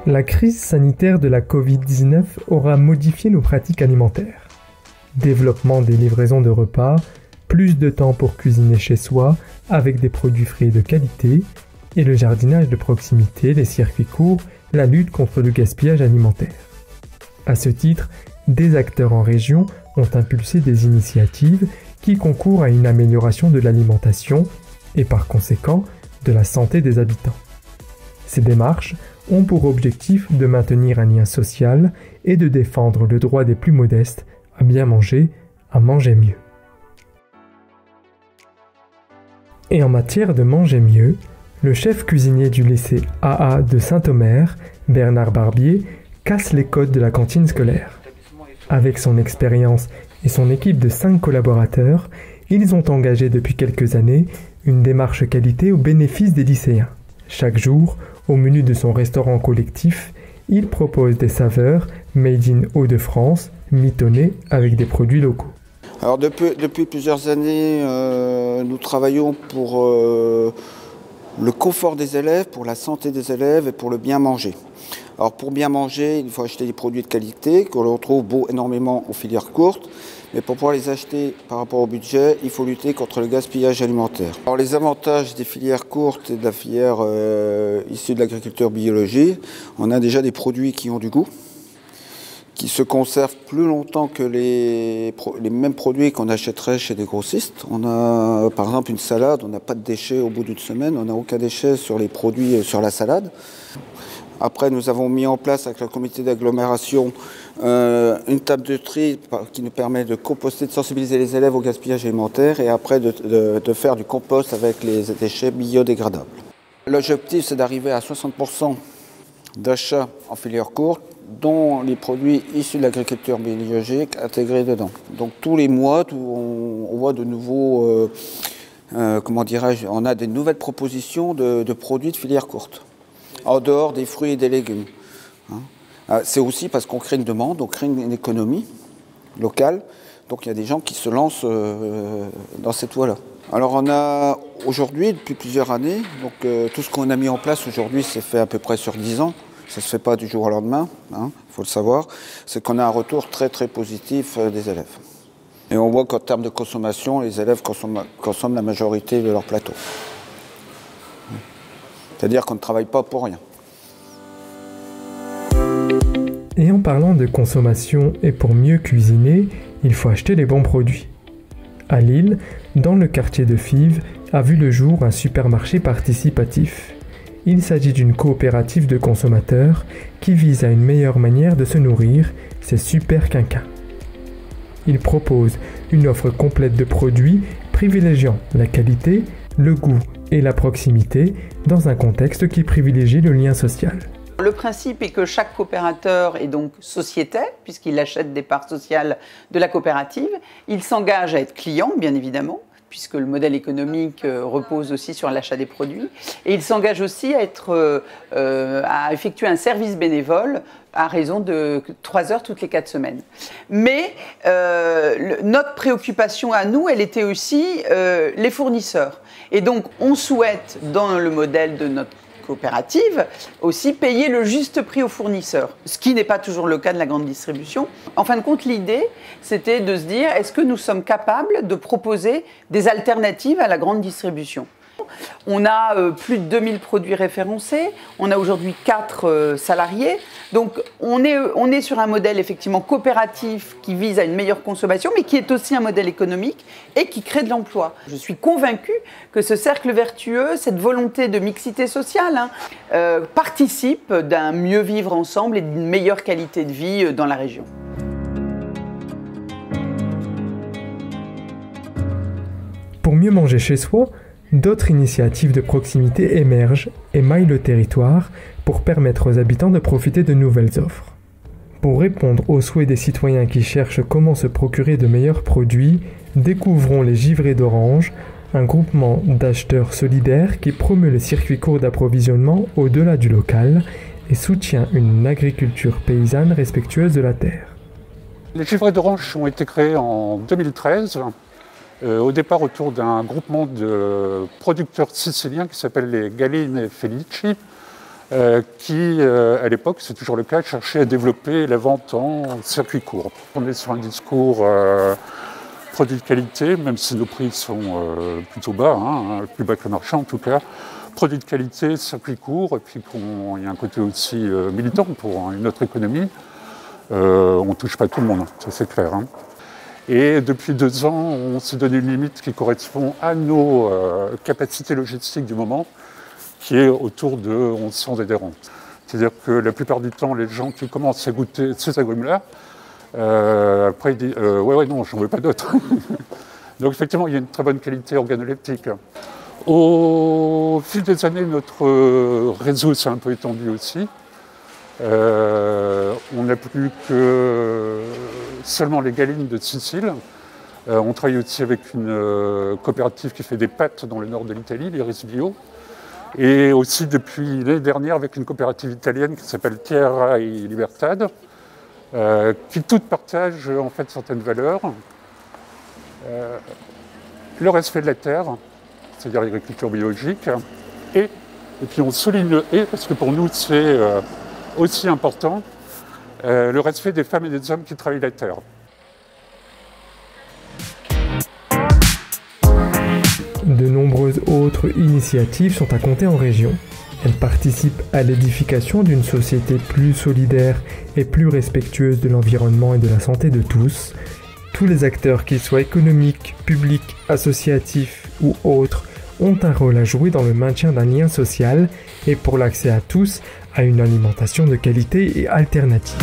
La crise sanitaire de la Covid-19 aura modifié nos pratiques alimentaires. Développement des livraisons de repas, plus de temps pour cuisiner chez soi avec des produits frais de qualité, et le jardinage de proximité, les circuits courts, la lutte contre le gaspillage alimentaire. À ce titre, des acteurs en région ont impulsé des initiatives qui concourent à une amélioration de l'alimentation et par conséquent de la santé des habitants. Ces démarches ont pour objectif de maintenir un lien social et de défendre le droit des plus modestes à bien manger, à manger mieux. Et en matière de manger mieux, le chef cuisinier du lycée AA de Saint-Omer, Bernard Barbier, casse les codes de la cantine scolaire. Avec son expérience et son équipe de 5 collaborateurs, ils ont engagé depuis quelques années une démarche qualité au bénéfice des lycéens. Chaque jour, au menu de son restaurant collectif, il propose des saveurs made in Hauts-de-France, mitonnées avec des produits locaux. Alors depuis plusieurs années, nous travaillons pour le confort des élèves, pour la santé des élèves et pour le bien manger. Alors pour bien manger, il faut acheter des produits de qualité qu'on retrouve énormément aux filières courtes. Mais pour pouvoir les acheter par rapport au budget, il faut lutter contre le gaspillage alimentaire. Alors les avantages des filières courtes et de la filière issue de l'agriculture biologique, on a déjà des produits qui ont du goût, qui se conservent plus longtemps que les mêmes produits qu'on achèterait chez des grossistes. On a par exemple une salade, on n'a pas de déchets au bout d'une semaine, on n'a aucun déchet sur les produits sur la salade. Après, nous avons mis en place avec le comité d'agglomération une table de tri qui nous permet de composter, de sensibiliser les élèves au gaspillage alimentaire et après de faire du compost avec les déchets biodégradables. L'objectif, c'est d'arriver à 60% d'achats en filière courte, dont les produits issus de l'agriculture biologique intégrés dedans. Donc tous les mois, on voit de nouveaux, on a des nouvelles propositions de produits de filière courte, en dehors des fruits et des légumes. C'est aussi parce qu'on crée une demande, on crée une économie locale, donc il y a des gens qui se lancent dans cette voie-là. Alors on a aujourd'hui, depuis plusieurs années, donc tout ce qu'on a mis en place aujourd'hui, c'est fait à peu près sur 10 ans. Ça ne se fait pas du jour au lendemain, faut le savoir. C'est qu'on a un retour très très positif des élèves. Et on voit qu'en termes de consommation, les élèves consomment la majorité de leur plateau. C'est-à-dire qu'on ne travaille pas pour rien. Et en parlant de consommation et pour mieux cuisiner, il faut acheter les bons produits. À Lille, dans le quartier de Fives, a vu le jour un supermarché participatif. Il s'agit d'une coopérative de consommateurs qui vise à une meilleure manière de se nourrir, c'est Super Quinquin. Il propose une offre complète de produits privilégiant la qualité, le goût et la proximité dans un contexte qui privilégie le lien social. Le principe est que chaque coopérateur est donc sociétaire, puisqu'il achète des parts sociales de la coopérative. Il s'engage à être client, bien évidemment, puisque le modèle économique repose aussi sur l'achat des produits. Et il s'engage aussi à effectuer un service bénévole à raison de 3 heures toutes les 4 semaines. Mais notre préoccupation à nous, elle était aussi les fournisseurs. Et donc, on souhaite, dans le modèle de notre coopérative, aussi payer le juste prix aux fournisseurs, ce qui n'est pas toujours le cas de la grande distribution. En fin de compte, l'idée, c'était de se dire, est-ce que nous sommes capables de proposer des alternatives à la grande distribution ? On a plus de 2000 produits référencés, on a aujourd'hui 4 salariés, donc on est sur un modèle effectivement coopératif qui vise à une meilleure consommation, mais qui est aussi un modèle économique et qui crée de l'emploi. Je suis convaincue que ce cercle vertueux, cette volonté de mixité sociale, participe d'un mieux vivre ensemble et d'une meilleure qualité de vie dans la région. Pour mieux manger chez soi, d'autres initiatives de proximité émergent et maillent le territoire pour permettre aux habitants de profiter de nouvelles offres. Pour répondre aux souhaits des citoyens qui cherchent comment se procurer de meilleurs produits, découvrons les Givrés d'Orange, un groupement d'acheteurs solidaires qui promeut les circuits courts d'approvisionnement au-delà du local et soutient une agriculture paysanne respectueuse de la terre. Les Givrés d'Orange ont été créés en 2013. Au départ autour d'un groupement de producteurs siciliens qui s'appelle les Gallini Felici. qui, à l'époque, c'est toujours le cas, cherchait à développer la vente en circuit court. On est sur un discours produit de qualité, même si nos prix sont plutôt bas, plus bas que le marché en tout cas. Produit de qualité, circuit court, et puis il y a un côté aussi militant pour une autre économie. On ne touche pas tout le monde, ça c'est clair. Et depuis 2 ans, on s'est donné une limite qui correspond à nos capacités logistiques du moment, qui est autour de 1100 adhérents. C'est-à-dire que la plupart du temps, les gens qui commencent à goûter ces agrumes-là, après ils disent ouais, non, j'en veux pas d'autres. Donc effectivement, il y a une très bonne qualité organoleptique. Au fil des années, notre réseau s'est un peu étendu aussi. On n'a plus que seulement les Galines de Sicile. On travaille aussi avec une coopérative qui fait des pâtes dans le nord de l'Italie, l'Iris Bio. Et aussi depuis l'année dernière avec une coopérative italienne qui s'appelle Terra e Libertad, qui toutes partagent en fait certaines valeurs. Le respect de la terre, c'est-à-dire l'agriculture biologique, et puis on souligne le « et » parce que pour nous c'est aussi important, le respect des femmes et des hommes qui travaillent la terre. De nombreuses autres initiatives sont à compter en région. Elles participent à l'édification d'une société plus solidaire et plus respectueuse de l'environnement et de la santé de tous. Tous les acteurs, qu'ils soient économiques, publics, associatifs ou autres, ont un rôle à jouer dans le maintien d'un lien social et pour l'accès à tous à une alimentation de qualité et alternative.